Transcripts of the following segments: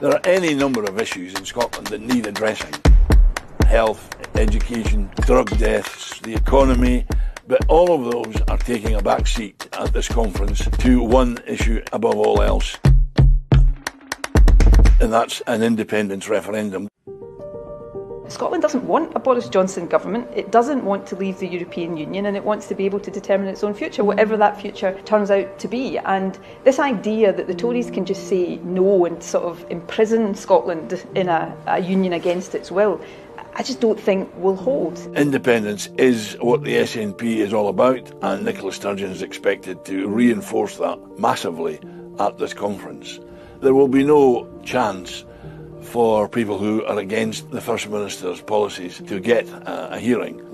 There are any number of issues in Scotland that need addressing. Health, education, drug deaths, the economy, but all of those are taking a back seat at this conference to one issue above all else: and that's an independence referendum. Scotland doesn't want a Boris Johnson government. It doesn't want to leave the European Union, and it wants to be able to determine its own future, whatever that future turns out to be. And this idea that the Tories can just say no and sort of imprison Scotland in a union against its will, I just don't think will hold. Independence is what the SNP is all about, and Nicola Sturgeon is expected to reinforce that massively at this conference. There will be no chance for people who are against the First Minister's policies to get a hearing.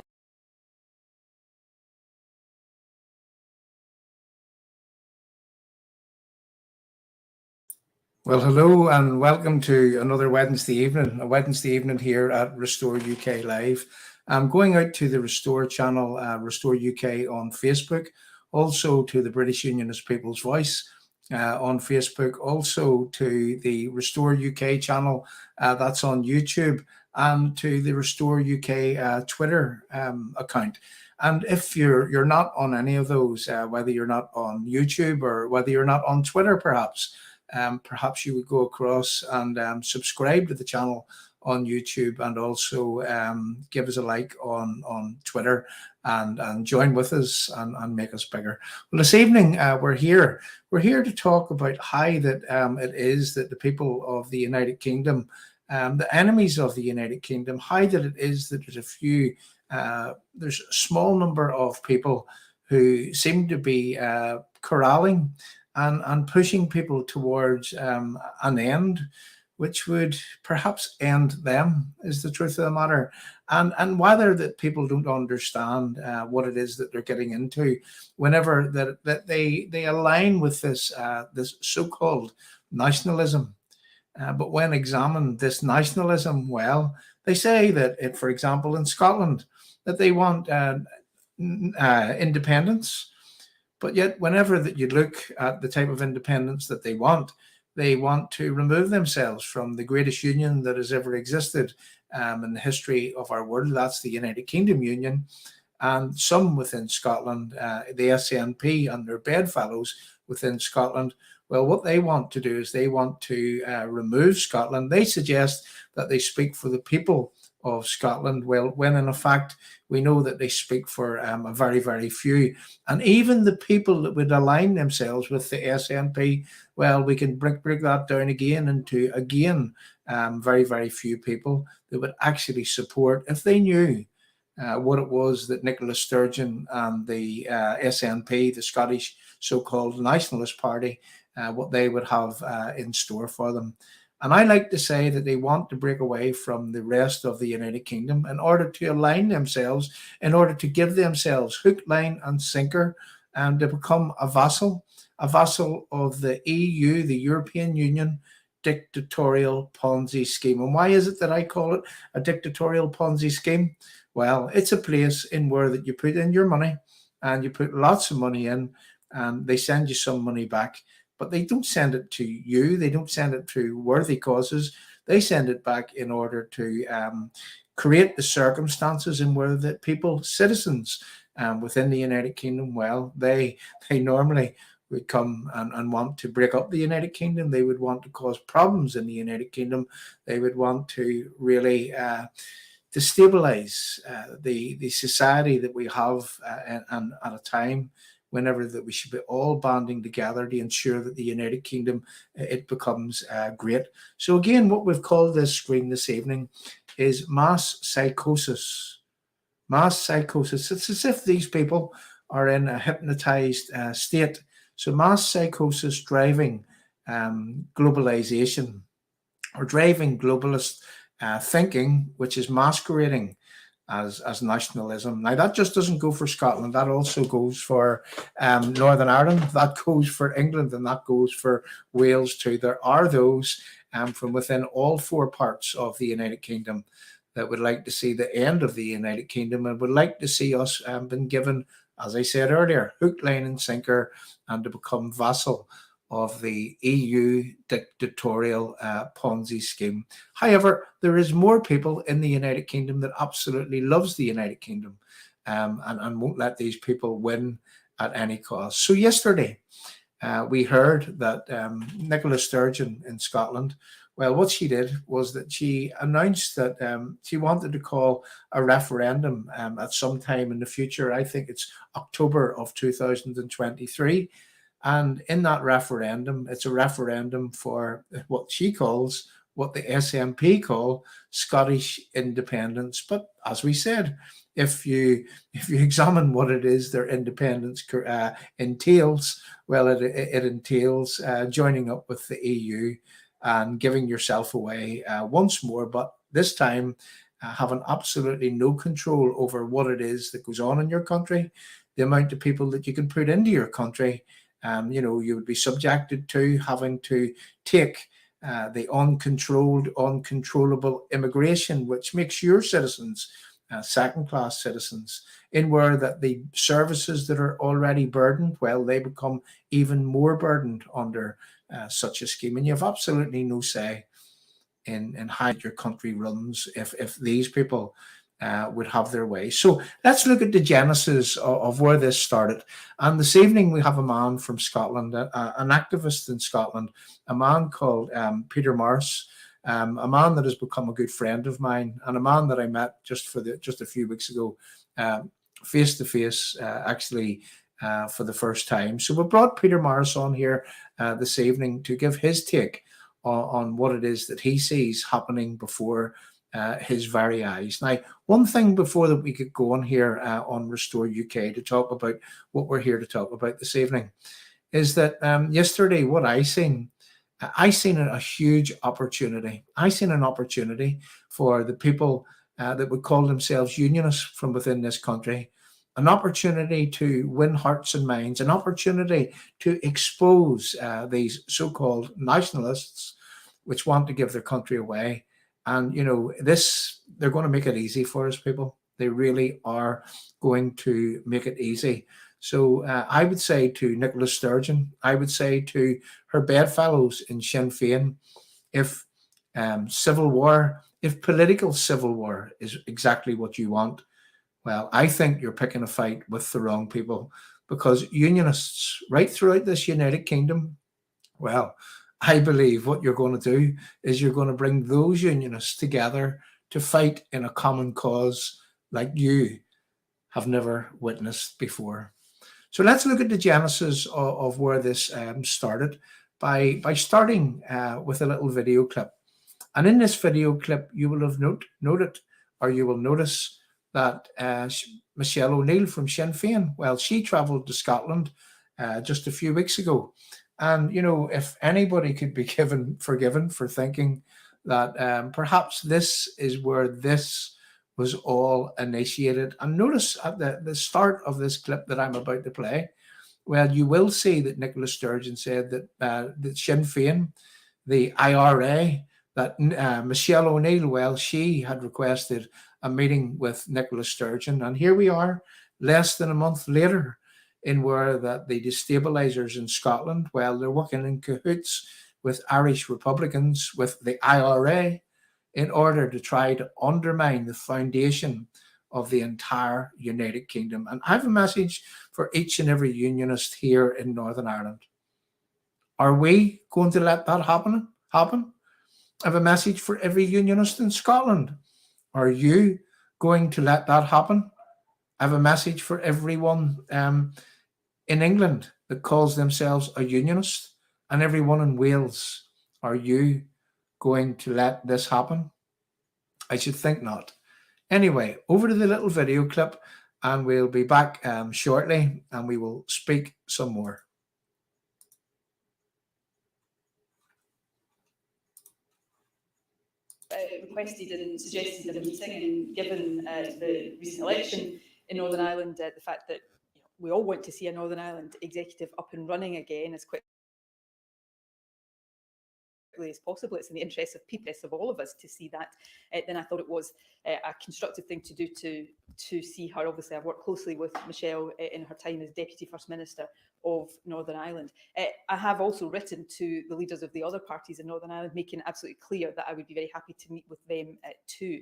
Well, hello and welcome to another Wednesday evening here at Restore UK Live. I'm going out to the Restore channel, Restore UK on Facebook, also to the British Unionist People's Voice on Facebook, also to the Restore UK channel that's on YouTube, and to the Restore UK Twitter account. And if you're not on any of those, whether you're not on YouTube or whether you're not on Twitter, perhaps you would go across and subscribe to the channel on YouTube, and also give us a like on Twitter, and join with us and make us bigger. Well, this evening we're here to talk about how that it is that the people of the United Kingdom, the enemies of the United Kingdom, how that it is that there's a small number of people who seem to be corralling and pushing people towards an end, which would perhaps end them, is the truth of the matter. And whether that people don't understand what it is that they're getting into, whenever that they align with this so-called nationalism. But when examined, this nationalism, well, they say that, for example, in Scotland, that they want independence. But yet, whenever that you look at the type of independence that they want to remove themselves from the greatest union that has ever existed in the history of our world. That's the United Kingdom Union. And some within Scotland, the SNP and their bedfellows within Scotland, well, what they want to do is they want to remove Scotland. They suggest that they speak for the people of Scotland, well, when in fact we know that they speak for a very, very few. And even the people that would align themselves with the SNP, well, we can break that down again into very, very few people that would actually support, if they knew what it was that Nicola Sturgeon and the SNP, the Scottish so-called Nationalist Party, what they would have in store for them. And I like to say that they want to break away from the rest of the United Kingdom in order to align themselves, in order to give themselves hook, line and sinker, and to become a vassal of the EU, the European Union Dictatorial Ponzi Scheme. And why is it that I call it a dictatorial Ponzi scheme? Well, it's a place in where that you put in your money, and you put lots of money in, and they send you some money back. But they don't send it to you. They don't send it to worthy causes. They send it back in order to create the circumstances in where the people, citizens within the United Kingdom, well, they normally would come and want to break up the United Kingdom. They would want to cause problems in the United Kingdom. They would want to really destabilize the society that we have and at a time whenever that we should be all banding together to ensure that the United Kingdom, it becomes great. So again, what we've called this screen this evening is mass psychosis. Mass psychosis. It's as if these people are in a hypnotized state. So mass psychosis driving globalization, or driving globalist thinking, which is masquerading as nationalism. Now, that just doesn't go for Scotland. That also goes for Northern Ireland. That goes for England, and that goes for Wales too. There are those from within all four parts of the United Kingdom that would like to see the end of the United Kingdom and would like to see us been given, as I said earlier, hook, line and sinker, and to become vassal of the EU Dictatorial Ponzi Scheme. However, there is more people in the United Kingdom that absolutely loves the United Kingdom and won't let these people win at any cost. So yesterday, we heard that Nicola Sturgeon in Scotland Well, what she did was that she announced that she wanted to call a referendum at some time in the future. I think it's October of 2023. And in that referendum, it's a referendum for what she calls, what the SNP call, Scottish independence. But as we said, if you examine what it is their independence entails, well, it entails joining up with the EU and giving yourself away once more, but this time having absolutely no control over what it is that goes on in your country, the amount of people that you can put into your country. You would be subjected to having to take the uncontrollable immigration, which makes your citizens second-class citizens, in where that the services that are already burdened, well, they become even more burdened under such a scheme. And you have absolutely no say in how your country runs if these people would have their way. So let's look at the genesis of where this started. And this evening we have a man from Scotland, an activist in Scotland, a man called Peter Morris, a man that has become a good friend of mine, and a man that I met just a few weeks ago, face to face, actually. For the first time. So we brought Peter Morris on here this evening to give his take on what it is that he sees happening before his very eyes. Now, one thing before that we could go on here on Restore UK to talk about what we're here to talk about this evening is that yesterday what I seen a huge opportunity. I seen an opportunity for the people that would call themselves unionists from within this country, an opportunity to win hearts and minds, an opportunity to expose these so-called nationalists which want to give their country away. And, they're going to make it easy for us, people. They really are going to make it easy. So I would say to Nicola Sturgeon, I would say to her bedfellows in Sinn Féin, if political civil war is exactly what you want, well, I think you're picking a fight with the wrong people, because unionists right throughout this United Kingdom, well, I believe what you're going to do is you're going to bring those unionists together to fight in a common cause like you have never witnessed before. So let's look at the genesis of where this started by starting with a little video clip. And in this video clip, you will have noticed that Michelle O'Neill from Sinn Féin, well, she travelled to Scotland just a few weeks ago. And, if anybody could be forgiven for thinking that perhaps this is where this was all initiated. And notice at the start of this clip that I'm about to play, well, you will see that Nicola Sturgeon said that Sinn Féin, the IRA, that Michelle O'Neill, well, she had requested a meeting with Nicola Sturgeon. And here we are, less than a month later, in where that the destabilizers in Scotland, well, they're working in cahoots with Irish Republicans, with the IRA, in order to try to undermine the foundation of the entire United Kingdom. And I have a message for each and every unionist here in Northern Ireland. Are we going to let that happen? I have a message for every unionist in Scotland. Are you going to let that happen? I have a message for everyone in England that calls themselves a unionist, and everyone in Wales. Are you going to let this happen? I should think not. Anyway, over to the little video clip, and we'll be back shortly, and we will speak some more. Requested and suggested a meeting, and given the recent election in Northern Ireland, the fact that we all want to see a Northern Ireland executive up and running again as quickly as possible. It's in the interest of people, of all of us, to see that. Then I thought it was a constructive thing to do to see her. Obviously, I've worked closely with Michelle in her time as Deputy First Minister of Northern Ireland. I have also written to the leaders of the other parties in Northern Ireland, making it absolutely clear that I would be very happy to meet with them too.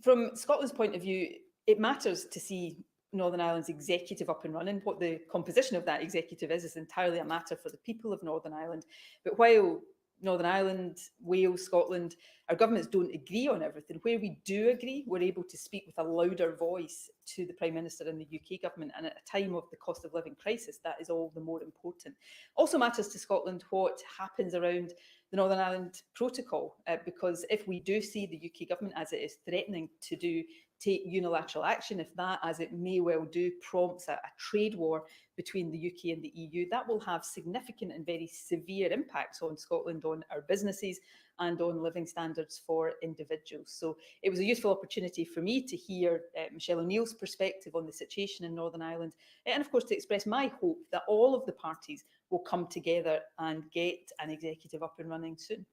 From Scotland's point of view, it matters to see Northern Ireland's executive up and running. What the composition of that executive is entirely a matter for the people of Northern Ireland. But while Northern Ireland, Wales, Scotland, our governments don't agree on everything. Where we do agree, we're able to speak with a louder voice to the Prime Minister and the UK government. And at a time of the cost of living crisis, that is all the more important. Also matters to Scotland what happens around the Northern Ireland Protocol, because if we do see the UK government, as it is threatening to take unilateral action, if that, as it may well do, prompts a trade war between the UK and the EU, that will have significant and very severe impacts on Scotland, on our businesses and on living standards for individuals. So it was a useful opportunity for me to hear Michelle O'Neill's perspective on the situation in Northern Ireland, and of course to express my hope that all of the parties will come together and get an executive up and running soon.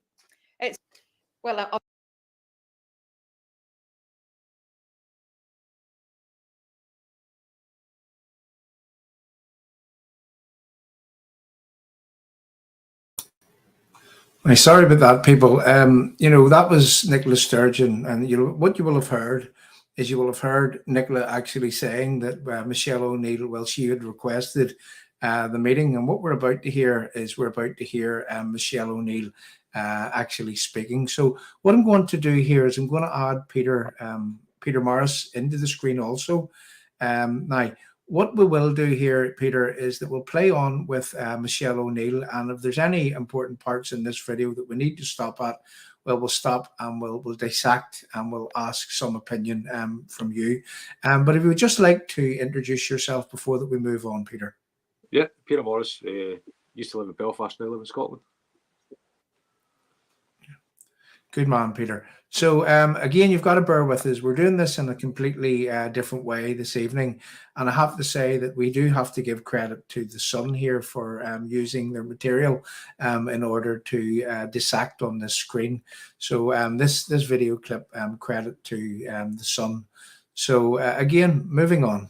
Sorry about that, people. That was Nicola Sturgeon, and what you will have heard is Nicola actually saying that Michelle O'Neill, well, she had requested the meeting, and what we're about to hear is Michelle O'Neill actually speaking. So what I'm going to do here is I'm going to add Peter Morris into the screen also. Now, what we will do here, Peter, is that we'll play on with Michelle O'Neill, and if there's any important parts in this video that we need to stop at, well, we'll stop and we'll dissect and we'll ask some opinion from you. But if you would just like to introduce yourself before that we move on, Peter. Yeah, Peter Morris, used to live in Belfast, now live in Scotland. Good man, Peter. So again, you've got to bear with us. We're doing this in a completely different way this evening. And I have to say that we do have to give credit to the Sun here for using their material in order to dissect on this screen. So this video clip, credit to the Sun. So again, moving on.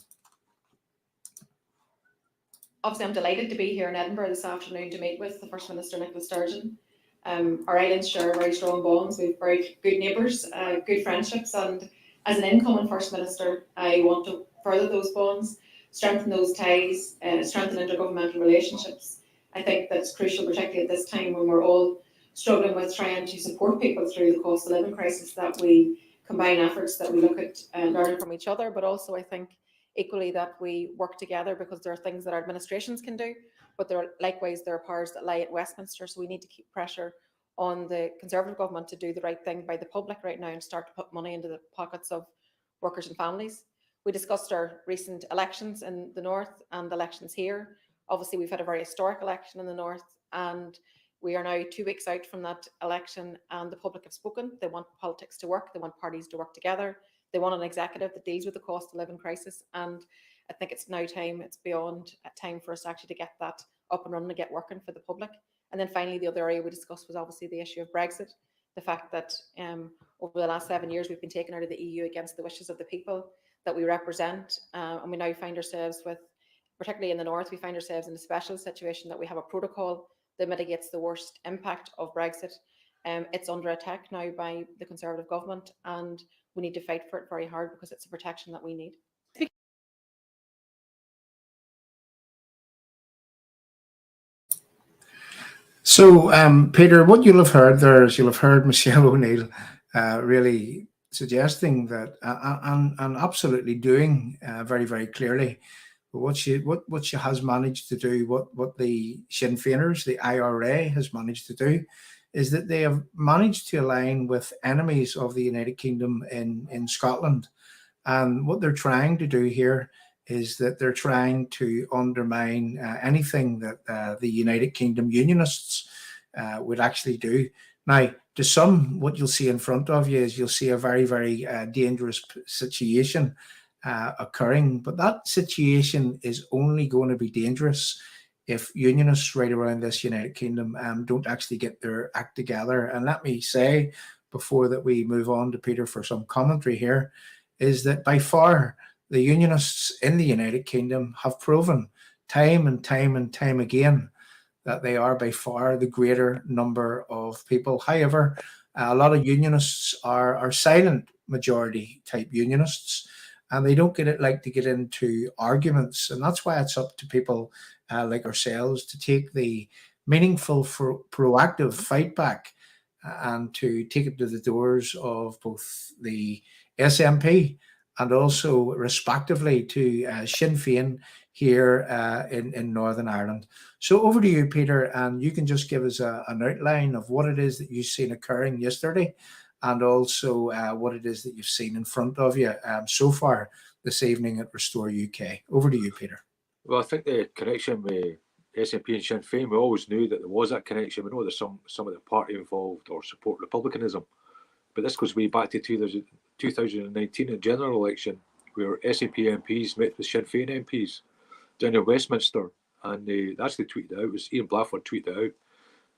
Obviously, I'm delighted to be here in Edinburgh this afternoon to meet with the First Minister, Nicola Sturgeon. Our islands share very strong bonds. We have very good neighbours, good friendships, and as an incoming First Minister, I want to further those bonds, strengthen those ties, strengthen intergovernmental relationships. I think that's crucial, particularly at this time when we're all struggling with trying to support people through the cost of living crisis, that we combine efforts, that we look at learning from each other, but also I think equally that we work together, because there are things that our administrations can do, but there are powers that lie at Westminster. So we need to keep pressure on the Conservative government to do the right thing by the public right now and start to put money into the pockets of workers and families. We discussed our recent elections in the North and elections here. Obviously, we've had a very historic election in the North, and we are now 2 weeks out from that election, and the public have spoken. They want politics to work. They want parties to work together. They want an executive that deals with the cost of living crisis. And I think it's now time, it's beyond time for us actually to get that up and running and get working for the public. And then finally, the other area we discussed was obviously the issue of Brexit. The fact that over the last 7 years, we've been taken out of the EU against the wishes of the people that we represent. And we now find ourselves with, particularly in the North, we find ourselves in a special situation that we have a protocol that mitigates the worst impact of Brexit. It's under attack now by the Conservative government, and we need to fight for it very hard because it's a protection that we need. So, Peter, what you'll have heard there is you'll have heard Michelle O'Neill really suggesting that and absolutely doing very, very clearly what she has managed to do, what the Sinn Féiners, the IRA, has managed to do, is that they have managed to align with enemies of the United Kingdom in Scotland. And what they're trying to do here is that they're trying to undermine anything that the United Kingdom Unionists would actually do. Now, to some, what you'll see in front of you is you'll see a very, very dangerous situation occurring. But that situation is only going to be dangerous if unionists right around this United Kingdom don't actually get their act together. And let me say, before that we move on to Peter for some commentary here, is that by far the unionists in the United Kingdom have proven time and time and time again that they are by far the greater number of people. However, a lot of unionists are silent majority type unionists, and they don't like to get into arguments. And that's why it's up to people like ourselves to take the meaningful, proactive fight back and to take it to the doors of both the SNP and also, respectively, to Sinn Féin here in Northern Ireland. So over to you, Peter, and you can just give us an outline of what it is that you've seen occurring yesterday and also what it is that you've seen in front of you so far this evening at Restore UK. Over to you, Peter. Well, I think the connection with SNP and Sinn Féin, we always knew that there was that connection. We know there's some of the party involved or support republicanism, but this goes way back to 2019 in general election, where SNP MPs met with Sinn Féin MPs down in Westminster, and they actually tweeted it out. It was Ian Blafford tweeted it out.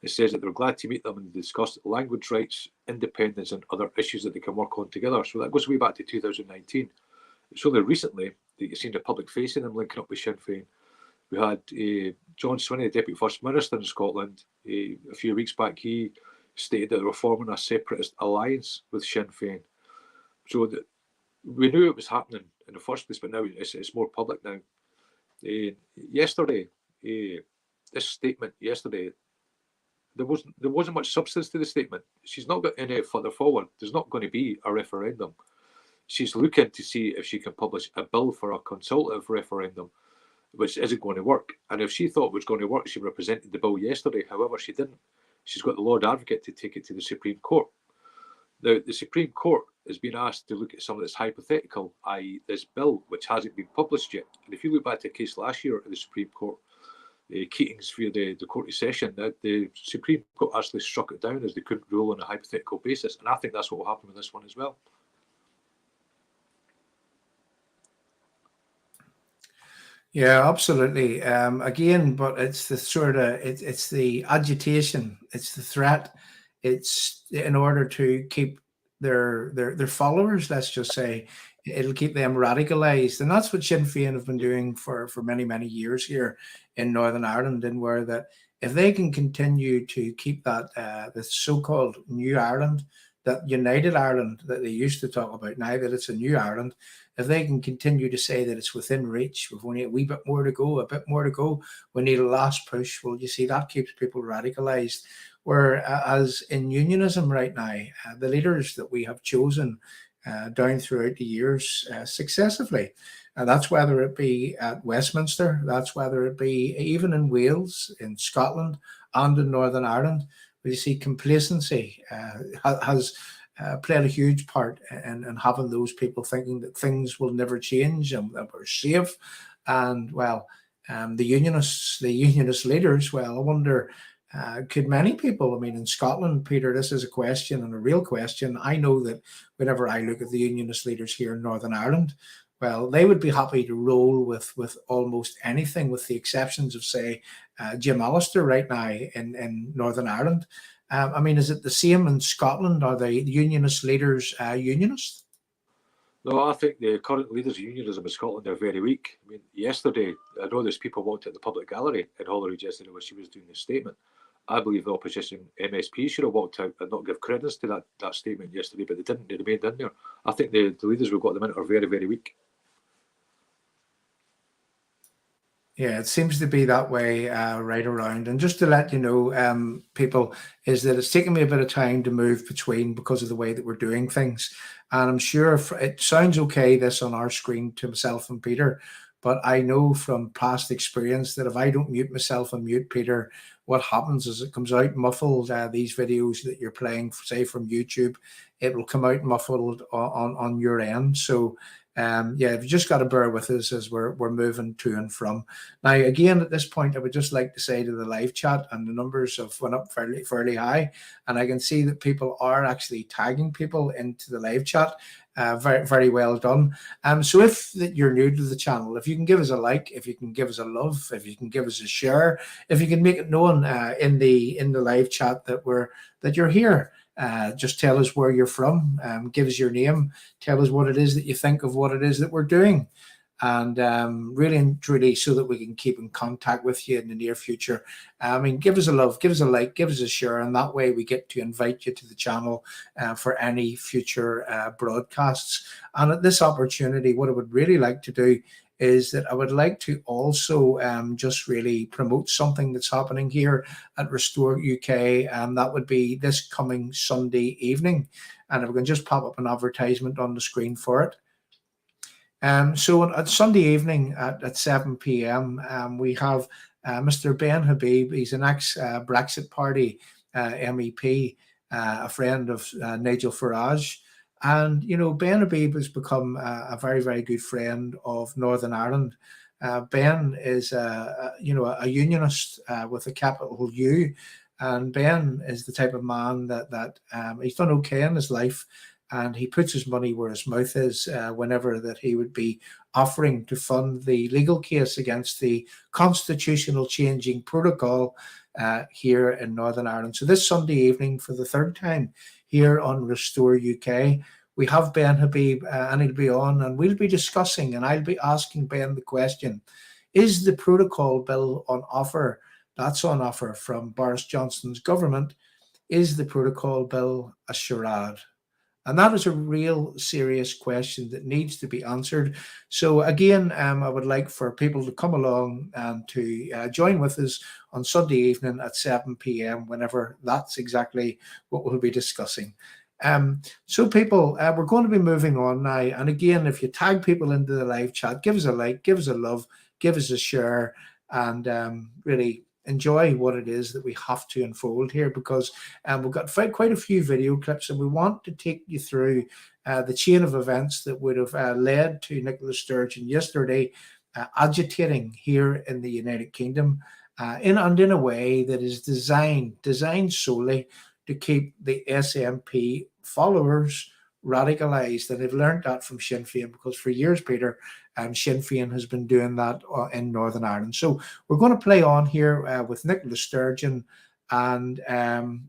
It says that they're glad to meet them and discuss language rights, independence, and other issues that they can work on together. So that goes way back to 2019. It's only recently that you've seen the public facing them linking up with Sinn Féin. We had John Swinney, the Deputy First Minister in Scotland, a few weeks back. He stated that they were forming a separatist alliance with Sinn Féin. So that we knew it was happening in the first place, but now it's more public now. Yesterday, this statement yesterday, there wasn't much substance to the statement. She's not got any further forward. There's not going to be a referendum. She's looking to see if she can publish a bill for a consultative referendum, which isn't going to work. And if she thought it was going to work, she represented the bill yesterday. However, she didn't. She's got the Lord Advocate to take it to the Supreme Court. Now, the Supreme Court has been asked to look at something that's hypothetical, i.e. this bill, which hasn't been published yet. And if you look back to a case last year at the Supreme Court, Keating's via the court of session, that the Supreme Court actually struck it down as they couldn't rule on a hypothetical basis. And I think that's what will happen with this one as well. Yeah, absolutely. Again, but it's the sort of it's the agitation, it's the threat, it's in order to keep their followers, let's just say, it'll keep them radicalized, and that's what Sinn Féin have been doing for many years here in Northern Ireland, and where that if they can continue to keep that the so-called New Ireland, that United Ireland that they used to talk about, now that it's a New Ireland, if they can continue to say that it's within reach, we've only a wee bit more to go, we need a last push, well, you see, that keeps people radicalized. Whereas in unionism right now, the leaders that we have chosen down throughout the years successively, and that's whether it be at Westminster, that's whether it be even in Wales, in Scotland, and in Northern Ireland, where you see complacency has played a huge part in having those people thinking that things will never change and that we're safe. And well, the unionist leaders, well, I wonder, could many people, I mean, in Scotland, Peter, this is a question and a real question. I know that whenever I look at the unionist leaders here in Northern Ireland, well, they would be happy to roll with almost anything, with the exceptions of, say, Jim Allister right now in Northern Ireland. I mean, is it the same in Scotland? Are the unionist leaders unionists? No, I think the current leaders of unionism in Scotland are very weak. I mean, yesterday, I know there's people walked at the public gallery in Holyrood yesterday where she was doing this statement. I believe the opposition MSP should have walked out and not give credence to that statement yesterday, but they didn't. They remained in there. I think the leaders we've got at the minute are very weak. Yeah, it seems to be that way right around. And just to let you know, people, is that it's taken me a bit of time to move between because of the way that we're doing things. And I'm sure it sounds okay, this on our screen to myself and Peter, but I know from past experience that if I don't mute myself and mute Peter, what happens is it comes out muffled. These videos that you're playing, say from YouTube, it will come out muffled on your end. So yeah, you've just got to bear with us as we're moving to and from. Now, again, at this point, I would just like to say to the live chat, and the numbers have went up fairly high, and I can see that people are actually tagging people into the live chat. Very well done. So if you're new to the channel, if you can give us a like, if you can give us a love, if you can give us a share, if you can make it known in the live chat that you're here. Just tell us where you're from, give us your name, tell us what it is that you think of what it is that we're doing, and really and truly so that we can keep in contact with you in the near future. I mean, give us a love, give us a like, give us a share, and that way we get to invite you to the channel for any future broadcasts. And at this opportunity, what I would really like to do is that I would like to also just really promote something that's happening here at Restore UK, and that would be this coming Sunday evening. And if we can just pop up an advertisement on the screen for it. So on Sunday evening at 7 p.m, we have Mr. Ben Habib. He's an ex-Brexit Party MEP, a friend of Nigel Farage. And, you know, Ben Habib has become a very, very good friend of Northern Ireland. Ben is, you know, a unionist with a capital U. And Ben is the type of man that he's done okay in his life. And he puts his money where his mouth is whenever that he would be offering to fund the legal case against the constitutional changing protocol here in Northern Ireland. So this Sunday evening, for the third time here on Restore UK, we have Ben Habib and he'll be on, and we'll be discussing, and I'll be asking Ben the question, is the protocol bill on offer, that's on offer from Boris Johnson's government, is the protocol bill a charade? And that is a real serious question that needs to be answered. So again, I would like for people to come along and to join with us on Sunday evening at 7 p.m, whenever that's exactly what we'll be discussing. So people, we're going to be moving on now. And again, if you tag people into the live chat, give us a like, give us a love, give us a share, and really enjoy what it is that we have to unfold here, because we've got quite a few video clips, and we want to take you through the chain of events that would have led to Nicola Sturgeon yesterday agitating here in the United Kingdom in a way that is designed solely to keep the SNP followers radicalized. And they've learned that from Sinn Féin, because for years, Peter, Sinn Féin has been doing that in Northern Ireland. So we're going to play on here with Nicola Sturgeon, and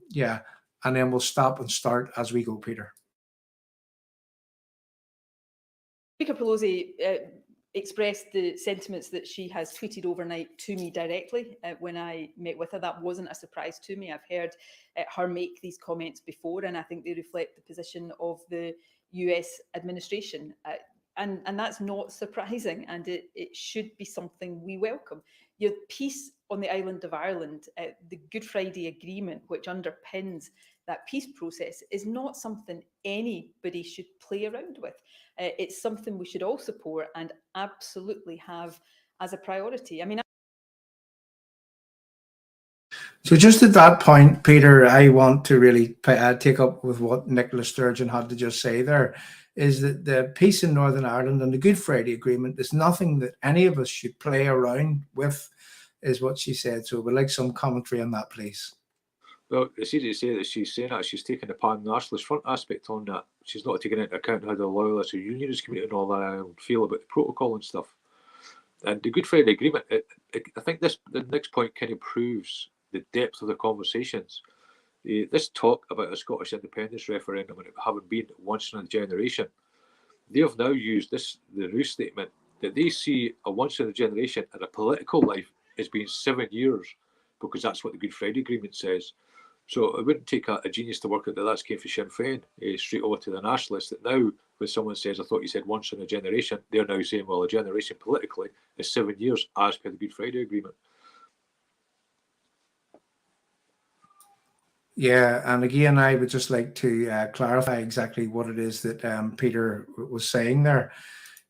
yeah, and then we'll stop and start as we go, Peter. Speaker Pelosi expressed the sentiments that she has tweeted overnight to me directly when I met with her. That wasn't a surprise to me. I've heard her make these comments before, and I think they reflect the position of the US administration. And that's not surprising, and it should be something we welcome. Your peace on the island of Ireland, the Good Friday Agreement, which underpins that peace process, is not something anybody should play around with. It's something we should all support and absolutely have as a priority. I mean, so just at that point, Peter, I want to really take up with what Nicola Sturgeon had to just say there, is that the peace in Northern Ireland and the Good Friday Agreement is nothing that any of us should play around with, is what she said. So we'd like some commentary on that, please. Well, it's easy to say that she's saying that. She's taking the pan-nationalist front aspect on that. She's not taking into account how the loyalists or unionist community and all that feel about the protocol and stuff. And the Good Friday Agreement, I think the next point kind of proves the depth of the conversations. This talk about a Scottish independence referendum and it having been once in a generation, they have now used the Roos statement, that they see a once in a generation and a political life as being 7 years, because that's what the Good Friday Agreement says. So it wouldn't take a genius to work out that that's came from Sinn Féin, straight over to the Nationalists, that now when someone says, I thought you said once in a generation, they're now saying, well, a generation politically is 7 years as per the Good Friday Agreement. Yeah, and again, I would just like to clarify exactly what it is that Peter was saying there,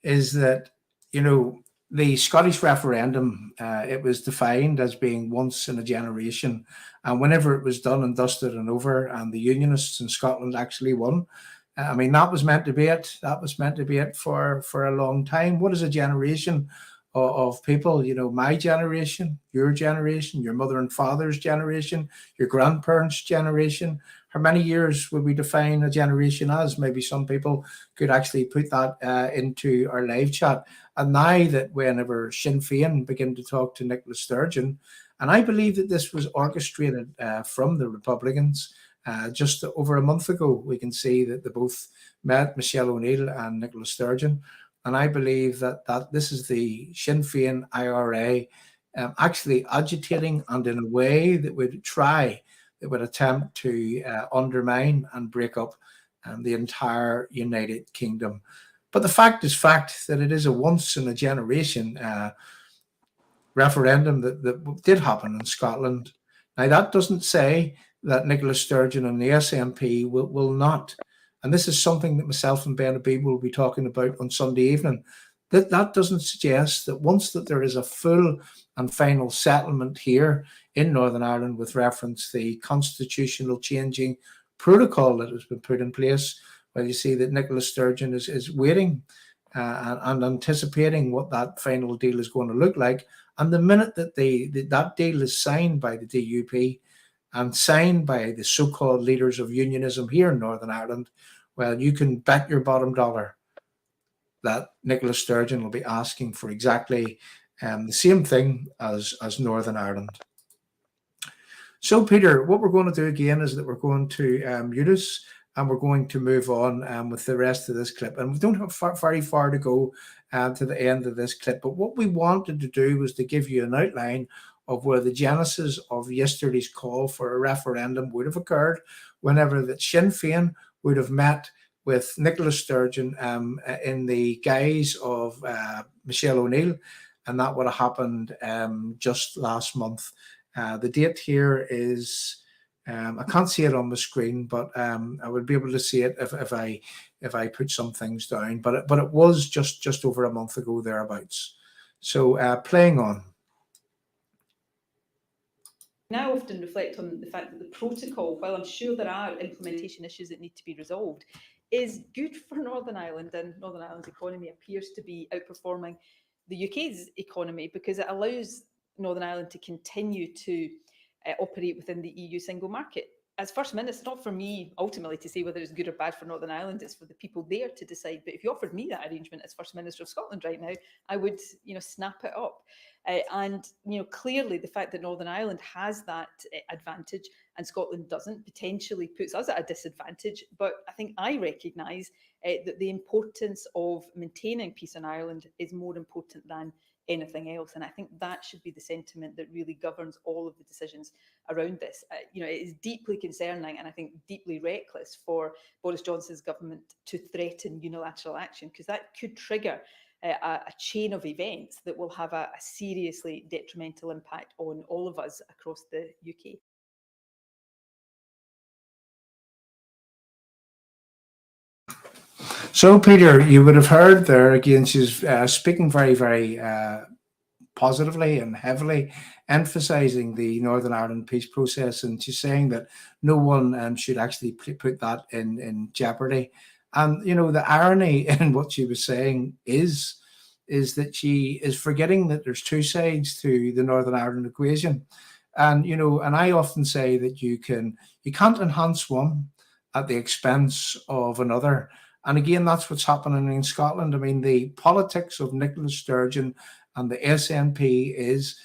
is that, you know, the Scottish referendum, it was defined as being once in a generation. And whenever it was done and dusted and over, and the Unionists in Scotland actually won, I mean, that was meant to be it. That was meant to be it for a long time. What is a generation of people? You know, my generation, your mother and father's generation, your grandparents' generation. How many years would we define a generation as? Maybe some people could actually put that into our live chat. And now that whenever Sinn Féin begin to talk to Nicola Sturgeon, and I believe that this was orchestrated from the Republicans just over a month ago, we can see that they both met, Michelle O'Neill and Nicola Sturgeon. And I believe that this is the Sinn Féin IRA actually agitating, and in a way that would attempt to undermine and break up the entire United Kingdom. But the fact is fact that it is a once in a generation referendum that did happen in Scotland. Now, that doesn't say that Nicola Sturgeon and the SNP will not. And this is something that myself and Ben Habib will be talking about on Sunday evening. That doesn't suggest that once that there is a full and final settlement here in Northern Ireland with reference to the constitutional changing protocol that has been put in place, well, you see that Nicola Sturgeon is waiting and anticipating what that final deal is going to look like. And the minute that that deal is signed by the DUP and signed by the so-called leaders of unionism here in Northern Ireland, well, you can bet your bottom dollar that Nicola Sturgeon will be asking for exactly the same thing as Northern Ireland. So, Peter, what we're going to do again is that we're going to mute us and we're going to move on with the rest of this clip. And we don't have very far to go to the end of this clip. But what we wanted to do was to give you an outline of where the genesis of yesterday's call for a referendum would have occurred, whenever that Sinn Féin would have met with Nicola Sturgeon in the guise of Michelle O'Neill, and that would have happened just last month. The date here is, I can't see it on the screen, but I would be able to see it if I put some things down. But it was just over a month ago, thereabouts. So playing on. Now often reflect on the fact that the protocol, while I'm sure there are implementation issues that need to be resolved, is good for Northern Ireland, and Northern Ireland's economy appears to be outperforming the UK's economy because it allows Northern Ireland to continue to operate within the EU single market. As First Minister, not for me ultimately to say whether it's good or bad for Northern Ireland, it's for the people there to decide. But if you offered me that arrangement as First Minister of Scotland right now, I would, snap it up. And clearly the fact that Northern Ireland has that advantage and Scotland doesn't potentially puts us at a disadvantage. But I think I recognise that the importance of maintaining peace in Ireland is more important than anything else. And I think that should be the sentiment that really governs all of the decisions around this. It is deeply concerning and I think deeply reckless for Boris Johnson's government to threaten unilateral action, because that could trigger a chain of events that will have a seriously detrimental impact on all of us across the UK. So, Peter, you would have heard there again, she's speaking very, very positively and heavily, emphasising the Northern Ireland peace process. And she's saying that no one should actually put that in jeopardy. And, the irony in what she was saying is that she is forgetting that there's two sides to the Northern Ireland equation. And, and I often say that you can't enhance one at the expense of another. And again, that's what's happening in Scotland. I mean, the politics of Nicola Sturgeon and the SNP is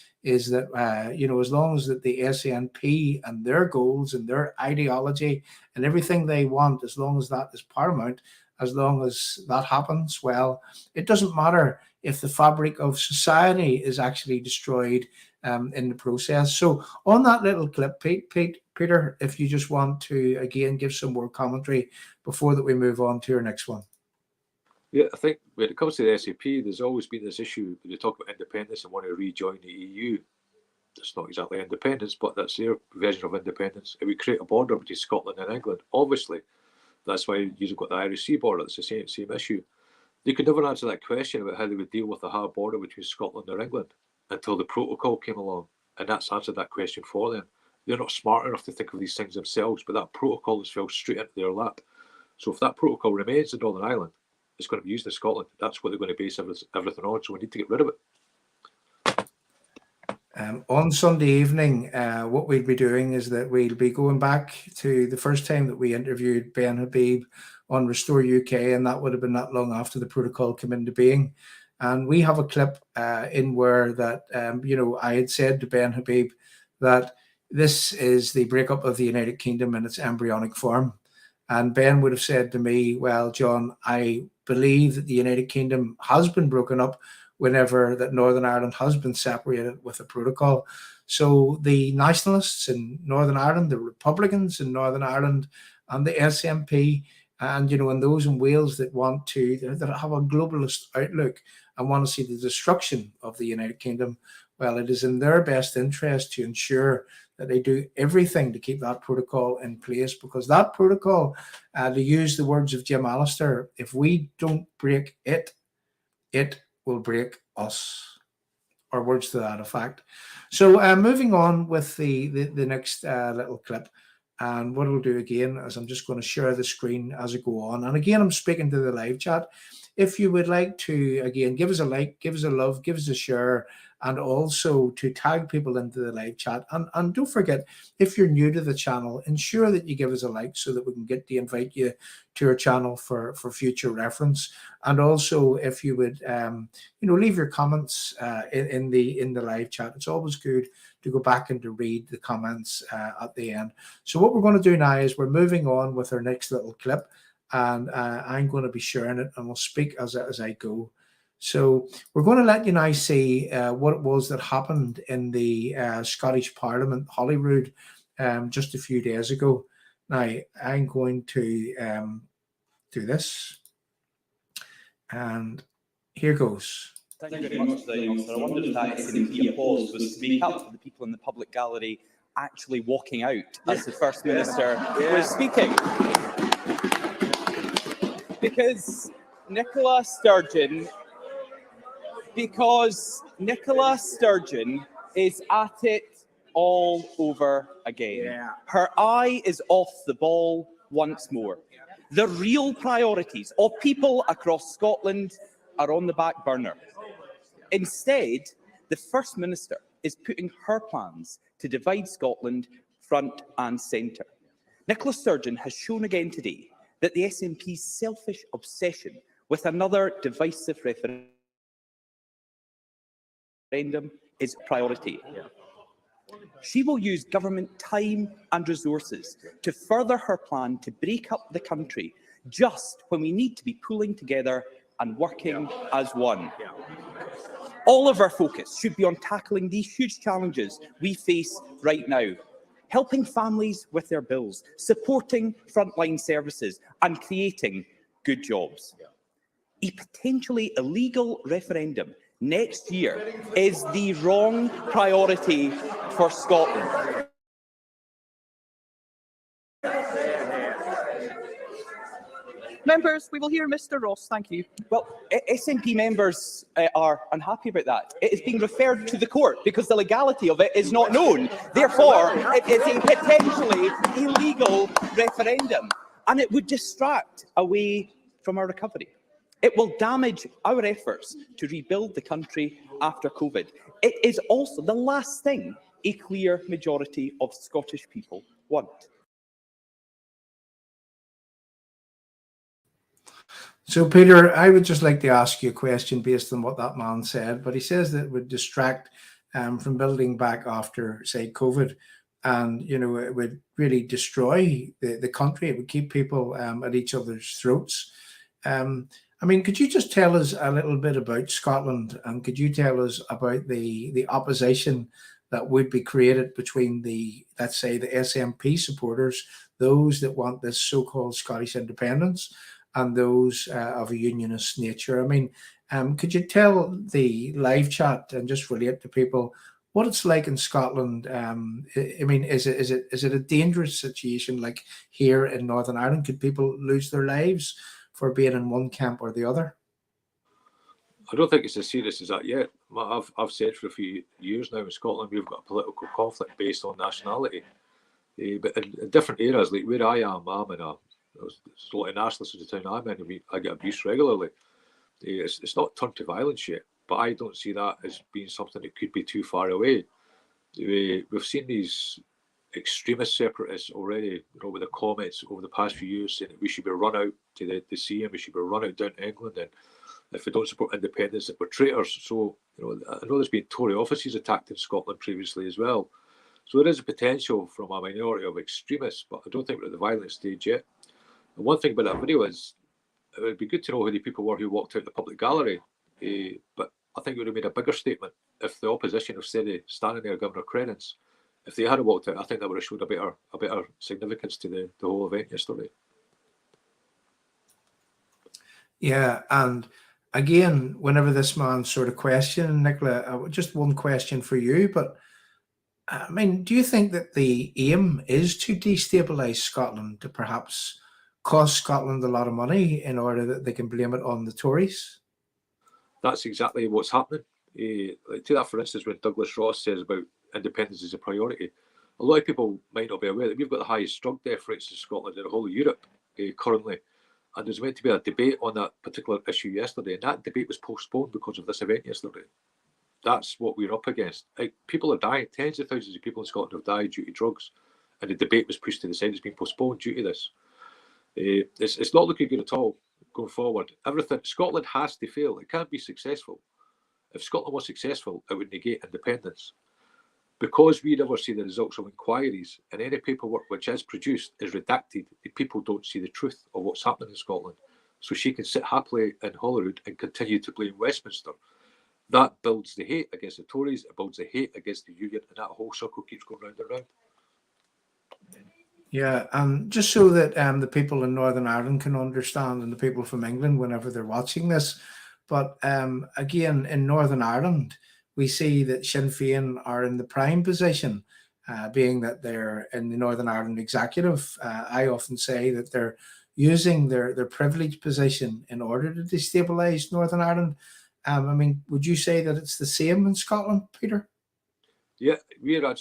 that, as long as that the SNP and their goals and their ideology and everything they want, as long as that is paramount, as long as that happens, well, it doesn't matter if the fabric of society is actually destroyed in the process. So on that little clip, Peter, if you just want to, again, give some more commentary before that we move on to your next one. Yeah, I think when it comes to the SAP, there's always been this issue when you talk about independence and want to rejoin the EU. It's not exactly independence, but that's their version of independence. It would create a border between Scotland and England. Obviously, that's why you've got the Irish Sea border. It's the same issue. They could never answer that question about how they would deal with the hard border between Scotland and England until the protocol came along, and that's answered that question for them. They're not smart enough to think of these things themselves, but that protocol has fell straight into their lap. So if that protocol remains in Northern Ireland, it's going to be used in Scotland. That's what they're going to base everything on, so we need to get rid of it. On Sunday evening, what we'll be doing is that we'll be going back to the first time that we interviewed Ben Habib on Restore UK, and that would have been not long after the protocol came into being. And we have a clip in where that, I had said to Ben Habib that this is the breakup of the United Kingdom in its embryonic form. And Ben would have said to me, well, John, I believe that the United Kingdom has been broken up whenever that Northern Ireland has been separated with a protocol. So the Nationalists in Northern Ireland, the Republicans in Northern Ireland, and the SNP And, you know, and those in Wales that want to, that have a globalist outlook and want to see the destruction of the United Kingdom, well, it is in their best interest to ensure that they do everything to keep that protocol in place, because that protocol, to use the words of Jim Allister, if we don't break it, it will break us, or words to that effect. So moving on with the next little clip. And what we'll do again is I'm just going to share the screen as I go on. And again, I'm speaking to the live chat. If you would like to, again, give us a like, give us a love, give us a share, and also to tag people into the live chat. And don't forget, if you're new to the channel, ensure that you give us a like so that we can get to invite you to our channel for future reference. And also, if you would, you know, leave your comments in the live chat. It's always good to go back and to read the comments at the end. So what we're going to do now is we're moving on with our next little clip, and I'm going to be sharing it, and we'll speak as I go. So we're going to let you now see what it was that happened in the Scottish Parliament, Holyrood, just a few days ago. Now, I'm going to do this, and here goes. Thank you very much, Presiding Officer. I wonder if that SNP applause was to make up for the people in the public gallery actually walking out as the First Minister was speaking. Because Nicola Sturgeon is at it all over again. Her eye is off the ball once more. The real priorities of people across Scotland are on the back burner. Instead, the First Minister is putting her plans to divide Scotland front and centre. Nicola Sturgeon has shown again today that the SNP's selfish obsession with another divisive referendum is a priority. She will use government time and resources to further her plan to break up the country just when we need to be pulling together and working as one. All of our focus should be on tackling these huge challenges we face right now, helping families with their bills, supporting frontline services, and creating good jobs. A potentially illegal referendum next year is the wrong priority for Scotland. Members, we will hear Mr Ross. Thank you. Well, SNP members are unhappy about that. It is being referred to the court because the legality of it is not known. Therefore, it is a potentially illegal referendum, and it would distract away from our recovery. It will damage our efforts to rebuild the country after COVID. It is also the last thing a clear majority of Scottish people want. So, Peter, I would just like to ask you a question based on what that man said, but he says that it would distract from building back after, say, COVID, and, you know, it would really destroy the country. It would keep people at each other's throats. I mean, could you just tell us a little bit about Scotland, and could you tell us about the opposition that would be created between the, let's say, the SNP supporters, those that want this so-called Scottish independence, and those of a unionist nature? I mean, could you tell the live chat and just relate to people what it's like in Scotland? I mean, is it a dangerous situation like here in Northern Ireland? Could people lose their lives for being in one camp or the other? I don't think it's as serious as that yet. I've said for a few years now in Scotland we've got a political conflict based on nationality. But in different areas, like where I am, I'm in a lot of nationalists in the town I'm in, I get abuse regularly. It's not turned to violence yet, but I don't see that as being something that could be too far away. We've seen these extremist separatists already, you know, with the comments over the past few years saying that we should be run out to the sea and we should be run out down to England, and if we don't support independence that we're traitors. So, you know, I know there's been Tory offices attacked in Scotland previously as well. So there is a potential from a minority of extremists, but I don't think we're at the violent stage yet. And one thing about that video is it would be good to know who the people were who walked out the public gallery, but I think it would have made a bigger statement if the opposition have said standing there giving her credence. If they had walked out, I think that would have showed a better significance to the whole event yesterday. Yeah, and again, whenever this man's sort of questioning, Nicola, just one question for you, but I mean, do you think that the aim is to destabilise Scotland, to perhaps cost Scotland a lot of money in order that they can blame it on the Tories? That's exactly what's happening. Like, take that for instance, when Douglas Ross says about independence as a priority. A lot of people might not be aware that we've got the highest drug death rates in Scotland in the whole of Europe currently. And there's meant to be a debate on that particular issue yesterday, and that debate was postponed because of this event yesterday. That's what we're up against. Like, people are dying. Tens of thousands of people in Scotland have died due to drugs, and the debate was pushed to the side. It's been postponed due to this. It's not looking good at all going forward. Everything, Scotland has to fail. It can't be successful. If Scotland was successful, it would negate independence. Because we never see the results of inquiries, and any paperwork which is produced is redacted, the people don't see the truth of what's happening in Scotland. So she can sit happily in Holyrood and continue to blame Westminster. That builds the hate against the Tories, it builds the hate against the Union, and that whole circle keeps going round and round. Yeah, just so that the people in Northern Ireland can understand, and the people from England whenever they're watching this, but again, in Northern Ireland, we see that Sinn Féin are in the prime position, being that they're in the Northern Ireland executive. I often say that they're using their privileged position in order to destabilise Northern Ireland. I mean, would you say that it's the same in Scotland, Peter? Yeah, we are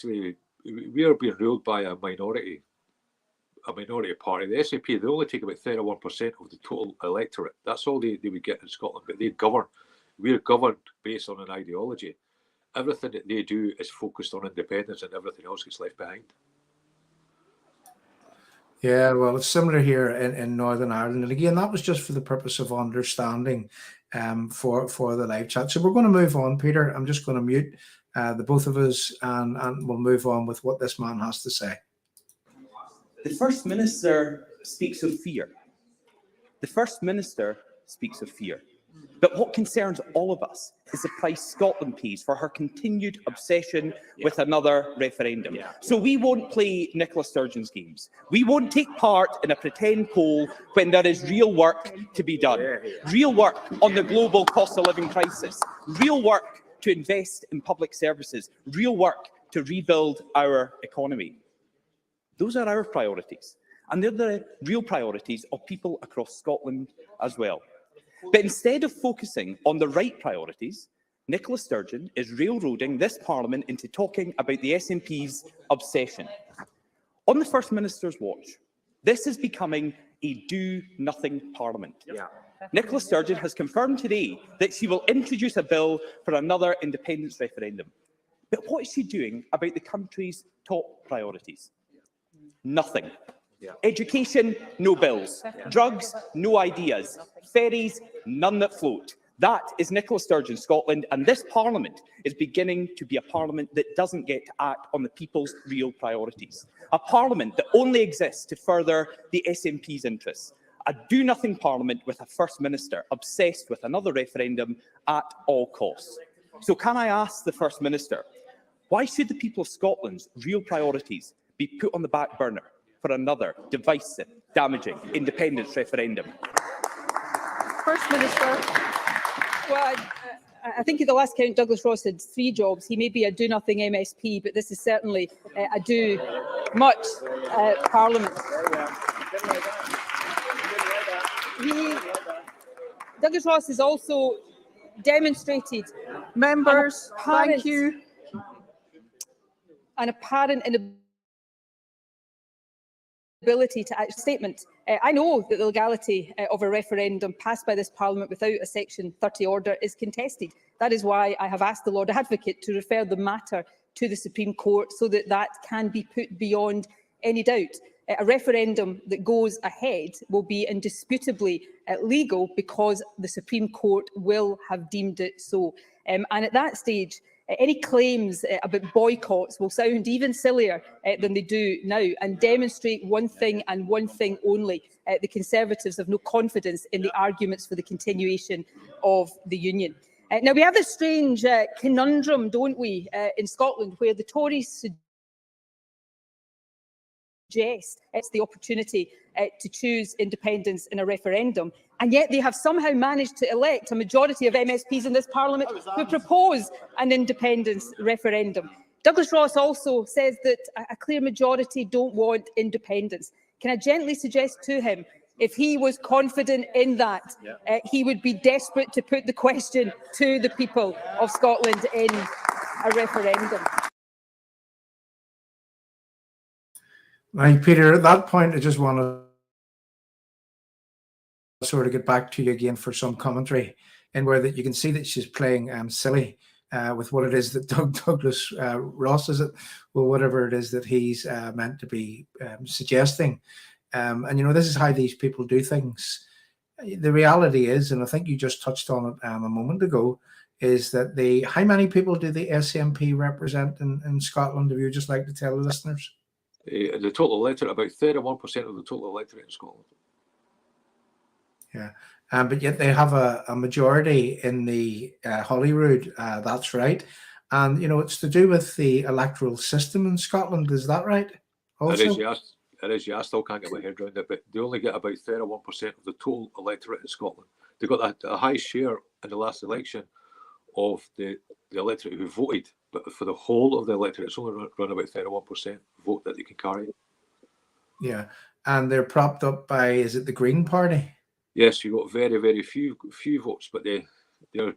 being ruled by a minority party. The SNP, they only take about 31% of the total electorate. That's all they would get in Scotland, but they govern. We're governed based on an ideology. Everything that they do is focused on independence, and everything else gets left behind. Yeah, well, it's similar here in Northern Ireland. And again, that was just for the purpose of understanding for the live chat. So we're going to move on, Peter. I'm just going to mute the both of us, and we'll move on with what this man has to say. The First Minister speaks of fear. The First Minister speaks of fear. But what concerns all of us is the price Scotland pays for her continued obsession with another referendum. So we won't play Nicola Sturgeon's games. We won't take part in a pretend poll when there is real work to be done. Real work on the global cost of living crisis. Real work to invest in public services. Real work to rebuild our economy. Those are our priorities. And they're the real priorities of people across Scotland as well. But instead of focusing on the right priorities, Nicola Sturgeon is railroading this Parliament into talking about the SNP's obsession. On the First Minister's watch, this is becoming a do-nothing Parliament. Nicola Sturgeon has confirmed today that she will introduce a bill for another independence referendum. But what is she doing about the country's top priorities? Nothing. Education, no bills. Drugs, no ideas. Ferries, none that float. That is Nicola Sturgeon, Scotland, and this Parliament is beginning to be a Parliament that doesn't get to act on the people's real priorities. A Parliament that only exists to further the SNP's interests. A do-nothing Parliament with a First Minister obsessed with another referendum at all costs. So can I ask the First Minister, why should the people of Scotland's real priorities be put on the back burner for another divisive, damaging independence referendum? First Minister. Well, I think at the last count, Douglas Ross had 3 jobs. He may be a do-nothing MSP, but this is certainly a do-much Parliament. Douglas Ross has also demonstrated members, thank you. An apparent inability to act statement. I know that the legality of a referendum passed by this Parliament without a Section 30 order is contested. That is why I have asked the Lord Advocate to refer the matter to the Supreme Court so that that can be put beyond any doubt. A referendum that goes ahead will be indisputably legal because the Supreme Court will have deemed it so. And at that stage, any claims about boycotts will sound even sillier than they do now and demonstrate one thing and one thing only. The Conservatives have no confidence in the arguments for the continuation of the Union. Now, we have this strange conundrum, don't we, in Scotland, where the Tories suggest it's the opportunity to choose independence in a referendum, and yet they have somehow managed to elect a majority of MSPs in this Parliament who propose an independence referendum. Douglas Ross also says that a clear majority don't want independence. Can I gently suggest to him, if he was confident in that, he would be desperate to put the question to the people of Scotland in a referendum? Right, Peter, at that point, I just want to sort of get back to you again for some commentary, and where that you can see that she's playing silly with what it is that Douglas Ross is, well, whatever it is that he's meant to be suggesting. And, you know, this is how these people do things. The reality is, and I think you just touched on it a moment ago, is that how many people do the SNP represent in Scotland? If you just like to tell the listeners. The total electorate, about 31% of the total electorate in Scotland. Yeah, but yet they have a majority in the Holyrood, that's right. And, you know, it's to do with the electoral system in Scotland, is that right? Also? It is, yeah. I still can't get my head around it, but they only get about 31% of the total electorate in Scotland. They got a high share in the last election of the electorate who voted, but for the whole of the electorate, it's only around about 31% vote that they can carry. Yeah, and they're propped up by, is it the Green Party? Yes, you got very, very few votes, but they're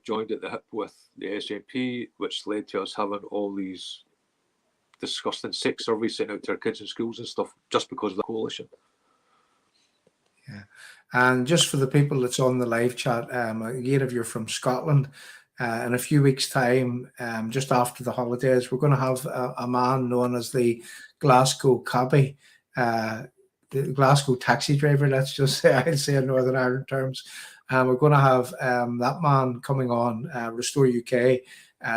joined at the hip with the SNP, which led to us having all these disgusting sex surveys sent out to our kids in schools and stuff, just because of the coalition. Yeah, and just for the people that's on the live chat, again, if you're from Scotland, in a few weeks' time, just after the holidays, we're going to have a man known as the Glasgow cabbie, the Glasgow taxi driver, let's just say, I'd say in Northern Ireland terms. We're going to have that man coming on Restore UK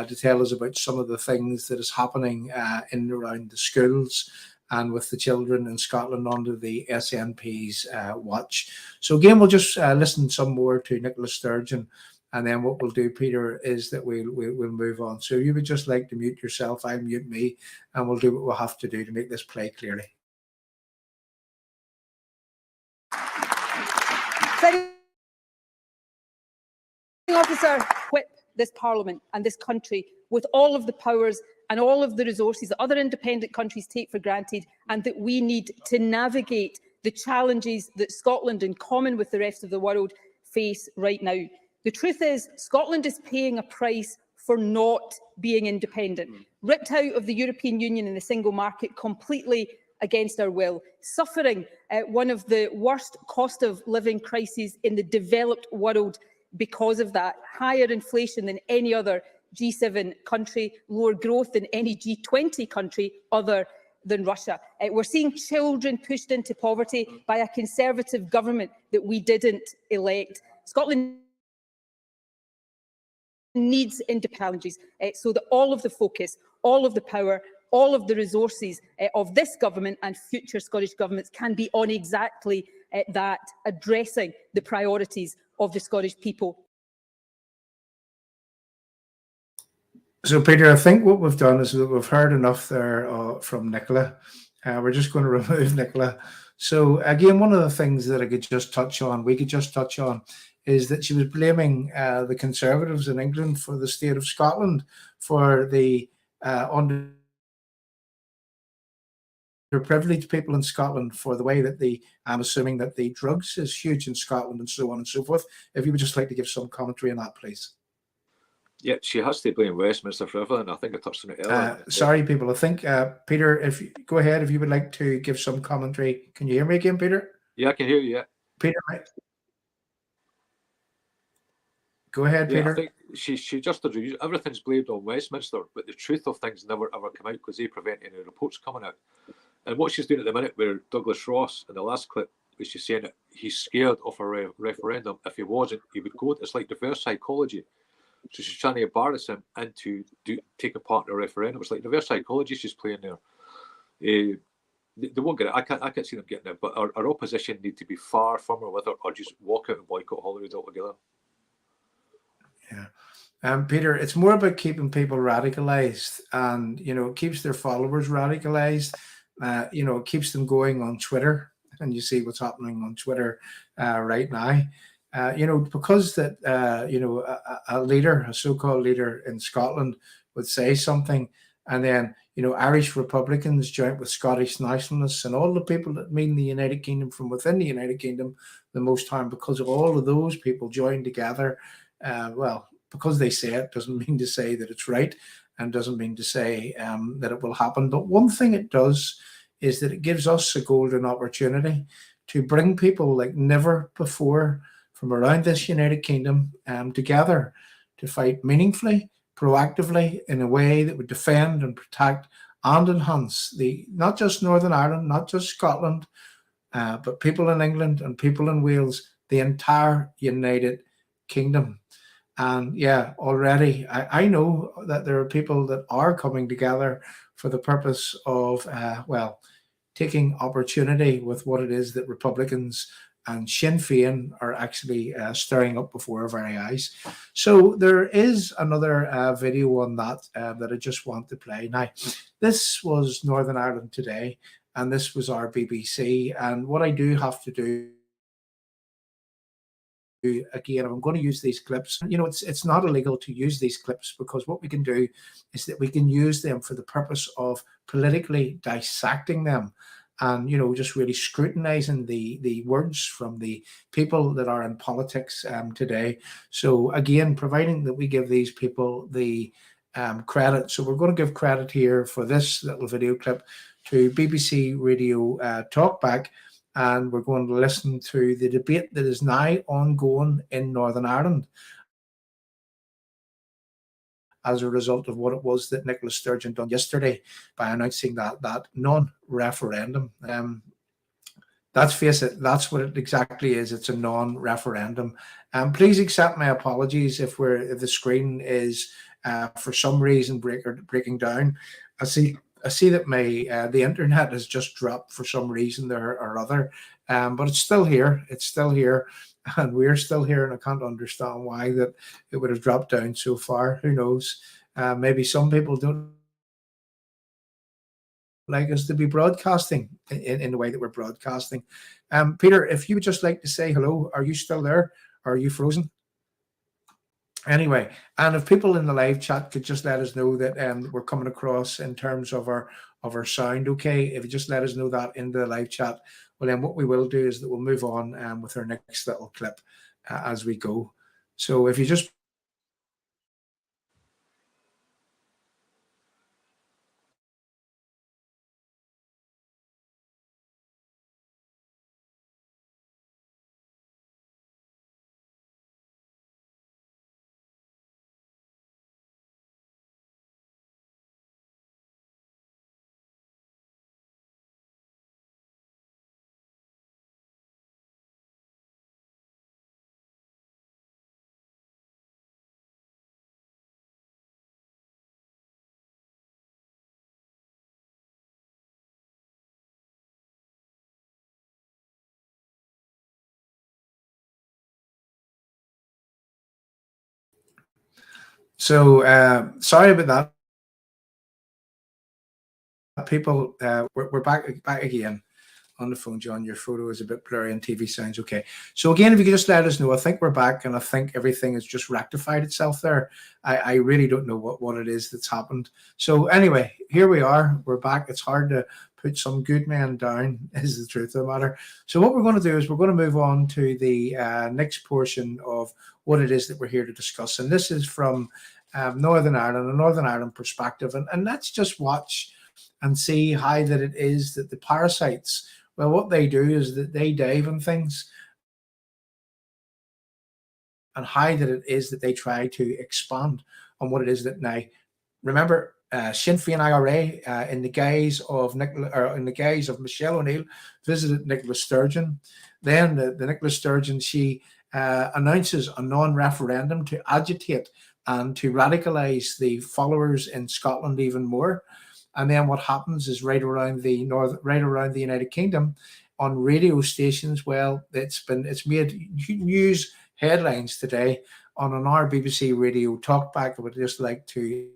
to tell us about some of the things that is happening in and around the schools and with the children in Scotland under the SNP's watch. So again, we'll just listen some more to Nicola Sturgeon, and then what we'll do, Peter, is that we'll move on. So you would just like to mute yourself, I'll mute me, and we'll do what we'll have to do to make this play clearly. Officer, equip this Parliament and this country with all of the powers and all of the resources that other independent countries take for granted, and that we need to navigate the challenges that Scotland, in common with the rest of the world, face right now. The truth is, Scotland is paying a price for not being independent, ripped out of the European Union and the single market completely against our will, suffering one of the worst cost of living crises in the developed world because of that, higher inflation than any other G7 country, lower growth than any G20 country other than Russia. We're seeing children pushed into poverty by a Conservative government that we didn't elect. Scotland needs independence so that all of the focus, all of the power, all of the resources of this government and future Scottish governments can be on exactly that, addressing the priorities of the Scottish people. So, Peter, I think what we've done is that we've heard enough there from Nicola. We're just going to remove Nicola. So, again, one of the things that we could just touch on, is that she was blaming the Conservatives in England for the state of Scotland, for the underprivileged people in Scotland, for the way that I'm assuming that the drugs is huge in Scotland and so on and so forth. If you would just like to give some commentary on that, please. Yeah, she has to blame Westminster for everything. I think I touched on it earlier. Sorry, people. I think, Peter, go ahead if you would like to give some commentary. Can you hear me again, Peter? Yeah, I can hear you, yeah. Peter, go ahead, Peter. I think she just everything's blamed on Westminster, but the truth of things never ever come out because they prevent any reports coming out. And what she's doing at the minute with Douglas Ross in the last clip is she's saying that he's scared of a referendum. If he wasn't, he would go. It's like reverse psychology. So she's trying to embarrass him into taking part in a referendum. It's like reverse psychology she's playing there. They won't get it. I can't see them getting it. But our opposition need to be far firmer with her, or just walk out and boycott Holyrood altogether. Yeah. Peter, it's more about keeping people radicalised, and, you know, it keeps their followers radicalised. it keeps them going on Twitter, and you see what's happening on Twitter right now. Because that a leader, a so-called leader in Scotland, would say something, and then Irish Republicans joint with Scottish Nationalists and all the people that mean the United Kingdom from within the United Kingdom the most harm, because of all of those people joined together. Because they say it doesn't mean to say that it's right, and doesn't mean to say that it will happen. But one thing it does is that it gives us a golden opportunity to bring people like never before from around this United Kingdom together to fight meaningfully, proactively, in a way that would defend and protect and enhance not just Northern Ireland, not just Scotland, but people in England and people in Wales, the entire United Kingdom. And yeah, already I know that there are people that are coming together for the purpose of, taking opportunity with what it is that Republicans and Sinn Féin are actually stirring up before our very eyes. So there is another video on that that I just want to play. Now, this was Northern Ireland Today, and this was our BBC. And what I do have to do, again, I'm going to use these clips. It's not illegal to use these clips, because what we can do is that we can use them for the purpose of politically dissecting them, and just really scrutinizing the words from the people that are in politics today. So again, providing that we give these people the credit. So we're going to give credit here for this little video clip to BBC Radio Talkback, and we're going to listen to the debate that is now ongoing in Northern Ireland as a result of what it was that Nicola Sturgeon done yesterday by announcing that non-referendum. Let's face it, that's what it exactly is. It's a non-referendum. Please accept my apologies if the screen is for some reason breaking down. I see that the internet has just dropped for some reason there or other, but it's still here. It's still here, and we're still here, and I can't understand why that it would have dropped down so far. Who knows? Maybe some people don't like us to be broadcasting in the way that we're broadcasting. Peter, if you would just like to say hello, are you still there? Or are you frozen? Anyway, and if people in the live chat could just let us know that we're coming across in terms of our sound, okay? If you just let us know that in the live chat, well, then what we will do is that we'll move on with our next little clip as we go. So if you just sorry about that, people. We're back again on the phone, John. Your photo is a bit blurry and TV sounds okay. So again, if you could just let us know, I think we're back, and I think everything has just rectified itself there. I really don't know what it is that's happened. So anyway, here we are. We're back. It's hard to put some good men down, is the truth of the matter. So what we're going to do is we're going to move on to the next portion of what it is that we're here to discuss. And this is from Northern Ireland, a Northern Ireland perspective. And let's just watch and see how that it is that the parasites, well, what they do is that they dive on things, and how that it is that they try to expand on what it is that now. Remember, Sinn Féin IRA, in the guise of Michelle O'Neill, visited Nicola Sturgeon. Then the Nicola Sturgeon, she announces a non-referendum to agitate and to radicalise the followers in Scotland even more. And then what happens is right around the United Kingdom, on radio stations, well, it's made news headlines today on an BBC Radio Talkback. I would just like to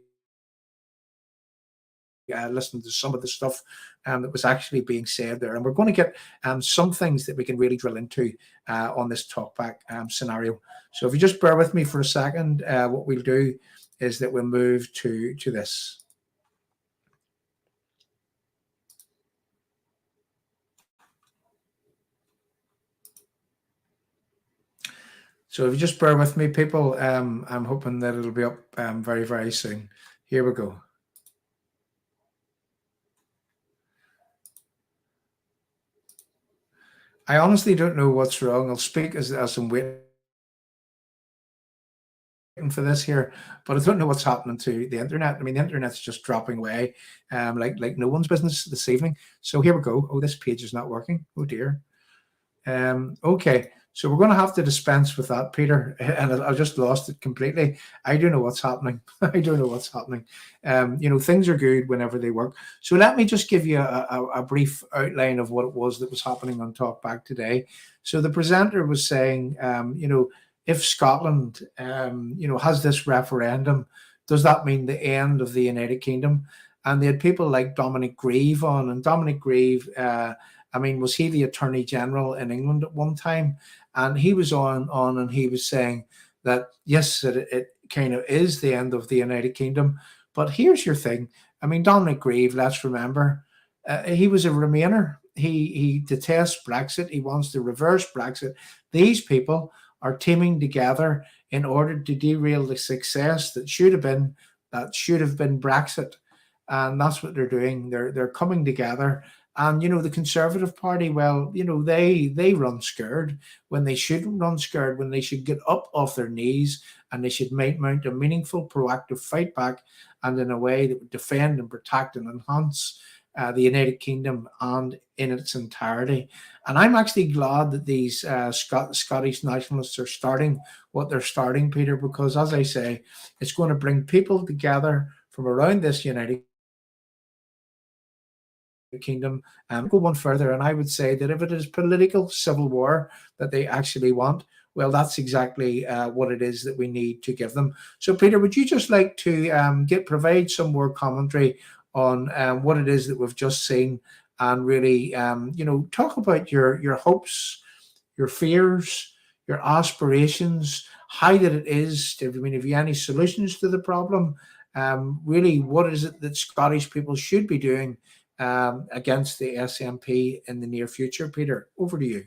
listen to some of the stuff that was actually being said there. And we're going to get some things that we can really drill into on this talkback scenario. So if you just bear with me for a second, what we'll do is that we'll move to this. So if you just bear with me, people, I'm hoping that it'll be up very, very soon. Here we go. I honestly don't know what's wrong. I'll speak as I'm waiting for this here, but I don't know what's happening to the internet. I mean, the internet's just dropping away like no one's business this evening. So here we go. Oh, this page is not working. Oh dear. Okay, so we're going to have to dispense with that, Peter, and I just lost it completely. I don't know what's happening. I don't know what's happening. You know, things are good whenever they work. So let me just give you a brief outline of what it was that was happening on Talkback today. So the presenter was saying, you know, if Scotland, you know, has this referendum, does that mean the end of the United Kingdom? And they had people like Dominic Grieve on, and Dominic Grieve, I mean, was he the Attorney General in England at one time? And he was on and he was saying that, yes, it kind of is the end of the United Kingdom. But here's your thing. I mean, Dominic Grieve, let's remember, he was a Remainer. He detests Brexit. He wants to reverse Brexit. These people are teaming together in order to derail the success that should have been Brexit. And that's what they're doing. They're coming together. And, you know, the Conservative Party, well, you know, they run scared when they shouldn't run scared, when they should get up off their knees and they should mount a meaningful, proactive fight back, and in a way that would defend and protect and enhance the United Kingdom and in its entirety. And I'm actually glad that these Scottish nationalists are starting what they're starting, Peter, because, as I say, it's going to bring people together from around this United Kingdom and go one further. And I would say that if it is political civil war that they actually want, well, that's exactly what it is that we need to give them. So, Peter, would you just like to provide some more commentary on what it is that we've just seen, and really, you know, talk about your hopes, your fears, your aspirations, how that it is? I mean, have you any solutions to the problem? Really, what is it that Scottish people should be doing against the SNP in the near future? Peter, over to you.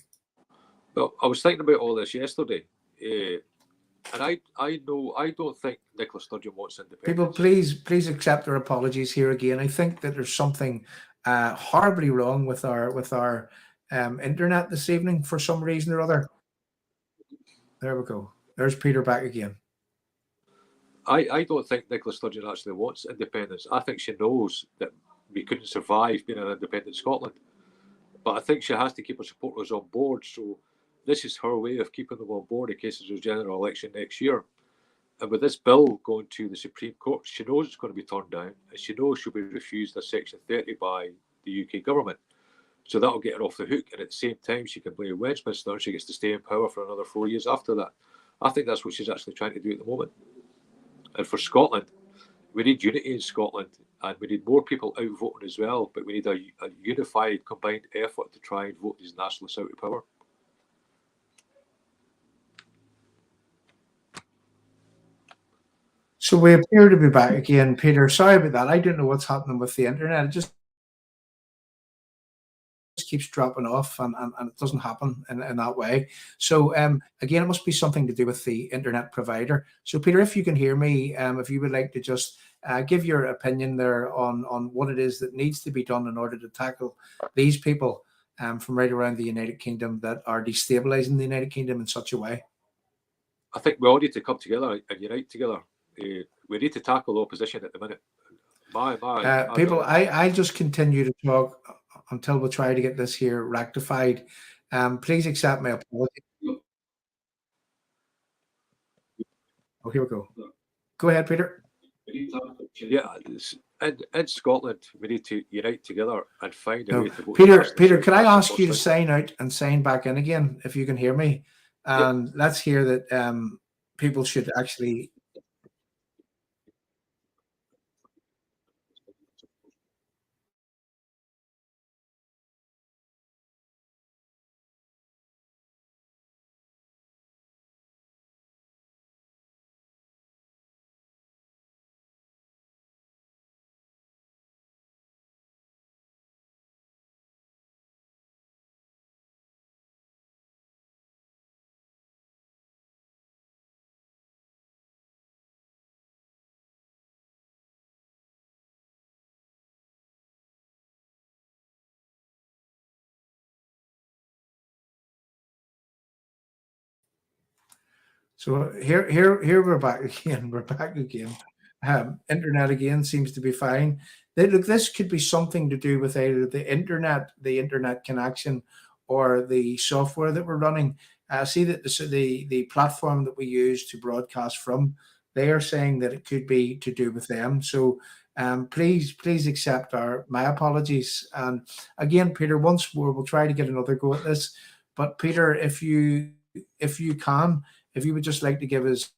Well, I was thinking about all this yesterday, and I don't think Nicola Sturgeon wants independence. People, please accept our apologies here again. I think that there's something horribly wrong with our internet this evening for some reason or other. There we go. There's Peter back again. I don't think Nicola Sturgeon actually wants independence. I think she knows that we couldn't survive being an independent Scotland. But I think she has to keep her supporters on board. So this is her way of keeping them on board in case there's a general election next year. And with this bill going to the Supreme Court, she knows it's going to be turned down, and she knows she'll be refused a Section 30 by the UK government. So that'll get her off the hook. And at the same time, she can blame Westminster, and she gets to stay in power for another 4 years after that. I think that's what she's actually trying to do at the moment. And for Scotland, we need unity in Scotland, and we need more people out voting as well, but we need a unified, combined effort to try and vote these nationalists out of power. So we appear to be back again, Peter. Sorry about that. I don't know what's happening with the internet. It just keeps dropping off, and it doesn't happen in that way. So again, it must be something to do with the internet provider. So Peter, if you can hear me, if you would like to just give your opinion there on what it is that needs to be done in order to tackle these people from right around the United Kingdom that are destabilising the United Kingdom in such a way. I think we all need to come together and unite together. We need to tackle the opposition at the minute. People, I just continue to talk until we try to get this here rectified. Please accept my apology. Oh, here we go. Go ahead, Peter. Yeah, in Scotland, we need to unite together and find a way to vote. Peter, could I ask you to sign out and sign back in again, if you can hear me? And let's hear that people should actually... So here we're back again. We're back again. Internet again seems to be fine. Look, this could be something to do with either the internet connection, or the software that we're running. See that the platform that we use to broadcast from, they are saying that it could be to do with them. So please accept my apologies. And again, Peter, once more, we'll try to get another go at this. But Peter, if you would just like to give us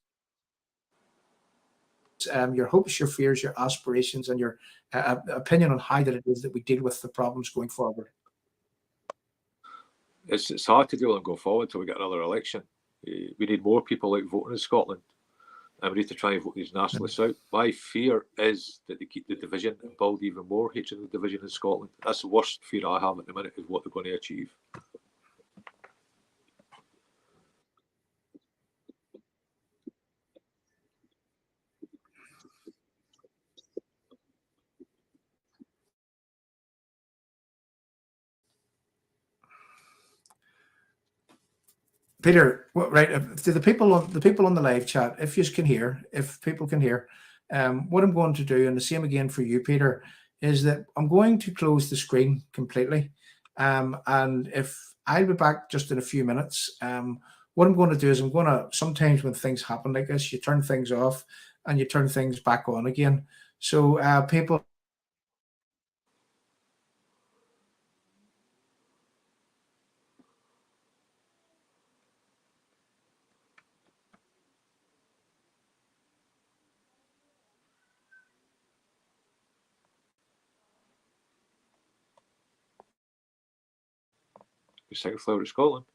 your hopes, your fears, your aspirations, and your opinion on how that it is that we deal with the problems going forward. It's hard to deal and go forward until we get another election. We need more people out voting in Scotland, and we need to try and vote these nationalists out. My fear is that they keep the division and build even more hatred and division in Scotland. That's the worst fear I have at the minute, is what they're going to achieve. Peter, right? To the people on the live chat, if people can hear, what I'm going to do, and the same again for you, Peter, is that I'm going to close the screen completely, and if I'll be back just in a few minutes. What I'm going to do is sometimes when things happen like this, you turn things off and you turn things back on again. So people. The second flower of Scotland.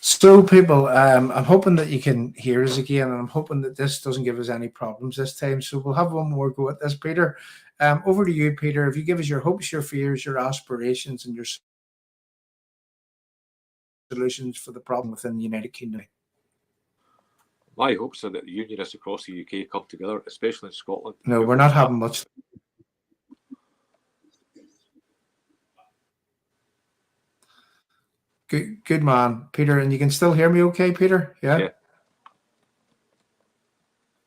So people, I'm hoping that you can hear us again, and I'm hoping that this doesn't give us any problems this time. So we'll have one more go at this, Peter. Over to you, Peter. If you give us your hopes, your fears, your aspirations, and your solutions for the problem within the United Kingdom. My hopes are that the unionists across the UK come together, especially in Scotland. No, we're not having much. Good man, Peter. And you can still hear me okay, Peter? Yeah?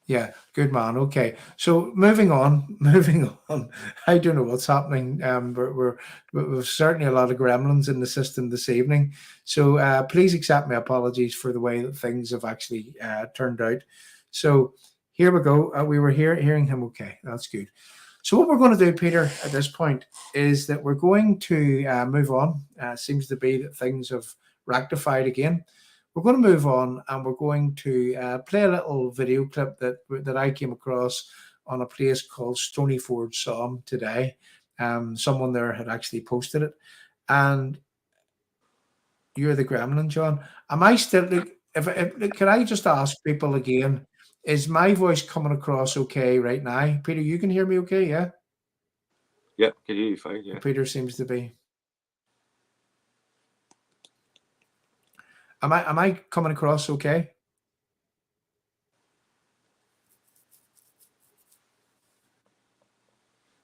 Yeah, good man. Okay. So moving on. I don't know what's happening. We've certainly a lot of gremlins in the system this evening. So please accept my apologies for the way that things have actually turned out. So here we go. We were hearing him okay. That's good. So what we're going to do, Peter, at this point is that we're going to move on. Seems to be that things have rectified again. We're going to move on, and we're going to play a little video clip that I came across on a place called Stonyford Somme today. Someone there had actually posted it. And you're the gremlin, John. Am I still... can I just ask people again, is my voice coming across okay right now? Peter, you can hear me okay, yeah? Yeah, can hear you fine, yeah. Peter seems to be. Am I coming across okay?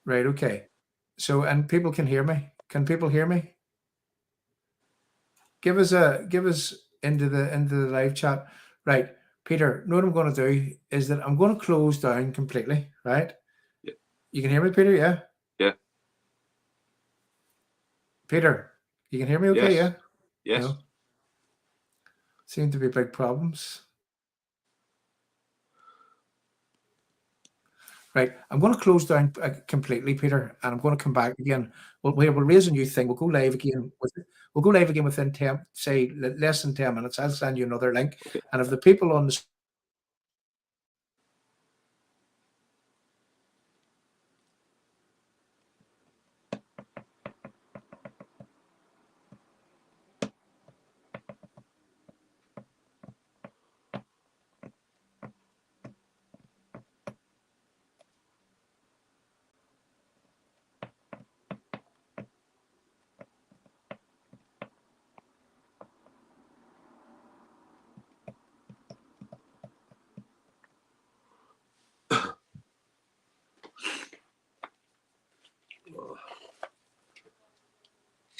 Right, okay. So, and people can hear me. Can people hear me? Give us into the live chat. Right. Peter, what I'm going to do is that I'm going to close down completely, right? Yeah. You can hear me, Peter, yeah? Yeah. Peter, you can hear me okay, yes. Yeah? Yes. No? Seem to be big problems. Right, I'm going to close down completely, Peter, and I'm going to come back again. We'll raise a new thing. We'll go live again. We'll go live again within less than 10 minutes. I'll send you another link. Okay. And if the people on the